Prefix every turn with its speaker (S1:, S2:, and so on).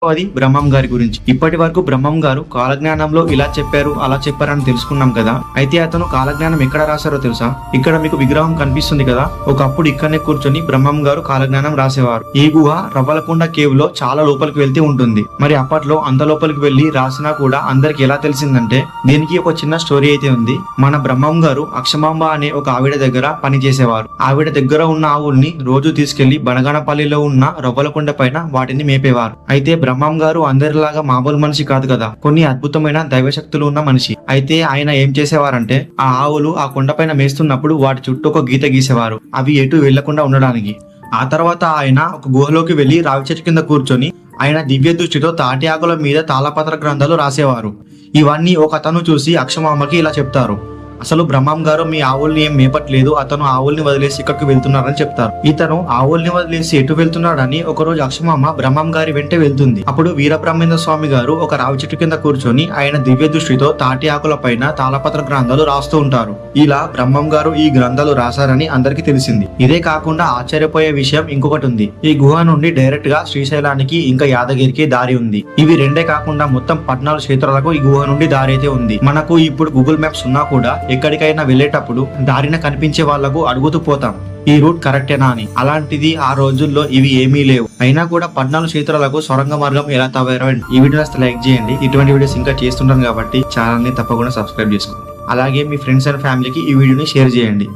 S1: అది బ్రహ్మం గారి గురించి. ఇప్పటి వరకు బ్రహ్మం గారు కాలజ్ఞానంలో ఇలా చెప్పారు అలా చెప్పారని తెలుసుకున్నాం కదా. అయితే అతను కాలజ్ఞానం ఎక్కడ రాశారో తెలుసా? ఇక్కడ మీకు విగ్రహం కనిపిస్తుంది కదా, ఒకప్పుడు ఇక్కడనే కూర్చొని బ్రహ్మం గారు కాలజ్ఞానం రాసేవారు. ఈ గుహ రవ్వలకొండ కేవ్ లో చాలా లోపలికి వెళ్తే ఉంటుంది. మరి అప్పట్లో అంత లోపలికి వెళ్లి రాసినా కూడా అందరికి ఎలా తెలిసిందంటే దీనికి ఒక చిన్న స్టోరీ అయితే ఉంది. మన బ్రహ్మం గారు అక్షమాంబ అనే ఒక ఆవిడ దగ్గర పని చేసేవారు. ఆవిడ దగ్గర ఉన్న ఆవుల్ని రోజు తీసుకెళ్లి బనగానపల్లిలో ఉన్న రవ్వలకొండ పైన వాటిని మేపేవారు. అయితే బ్రహ్మం గారు అందరిలాగా మామూలు మనిషి కాదు కదా, కొన్ని అద్భుతమైన దైవశక్తులు ఉన్న మనిషి. అయితే ఆయన ఏం చేసేవారంటే ఆ ఆవులు ఆ కొండపైన మేస్తున్నప్పుడు వాటి చుట్టూ ఒక గీత గీసేవారు, అవి ఎటు వెళ్లకుండా ఉండడానికి. ఆ తర్వాత ఆయన ఒక గుహలోకి వెళ్లి రావి చెట్టు కింద కూర్చొని ఆయన దివ్య దృష్టితో తాటి ఆకుల మీద తాళపత్ర గ్రంథాలు రాసేవారు. ఇవన్నీ ఒక అతను చూసి అక్షమాంబకి ఇలా చెప్తారు, అసలు బ్రహ్మం గారు మీ ఆవుల్ని ఏం మేపట్లేదు, అతను ఆవుల్ని వదిలేసి ఇక్కడికి వెళ్తున్నారని చెప్తారు. ఇతను ఆవుల్ని వదిలేసి ఎటు వెళ్తున్నాడని ఒకరోజు అక్షమాంబ బ్రహ్మం గారి వెంట వెళ్తుంది. అప్పుడు వీరబ్రహ్మేంద్ర స్వామి గారు ఒక రావి చెట్టు కింద కూర్చొని ఆయన దివ్య దృష్టితో తాటి ఆకుల పైన తాళపత్ర గ్రంథాలు రాస్తూ ఉంటారు. ఇలా బ్రహ్మం గారు ఈ గ్రంథాలు రాశారని అందరికి తెలిసింది. ఇదే కాకుండా ఆశ్చర్యపోయే విషయం ఇంకొకటి ఉంది. ఈ గుహ నుండి డైరెక్ట్ గా శ్రీశైలానికి ఇంకా యాదగిరికి దారి ఉంది. ఇవి రెండే కాకుండా మొత్తం 14 క్షేత్రాలకు ఈ గుహ నుండి దారి అయితే ఉంది. మనకు ఇప్పుడు గూగుల్ మ్యాప్స్ ఉన్నా కూడా ఎక్కడికైనా వెళ్ళేటప్పుడు దారిన కనిపించే వాళ్లకు అడుగుతూ పోతాం ఈ రూట్ కరెక్టేనా అని. అలాంటిది ఆ రోజుల్లో ఇవి ఏమీ లేవు. అయినా కూడా 14 క్షేత్రాలకు సొరంగ మార్గం ఎలా తవ్వారో ఈ వీడియో లైక్ చేయండి. ఇటువంటి వీడియోస్ ఇంకా చేస్తుంటాను కాబట్టి ఛానల్ ని తప్పకుండా సబ్స్క్రైబ్ చేసుకోండి. అలాగే మీ ఫ్రెండ్స్ అండ్ ఫ్యామిలీకి ఈ వీడియోని షేర్ చేయండి.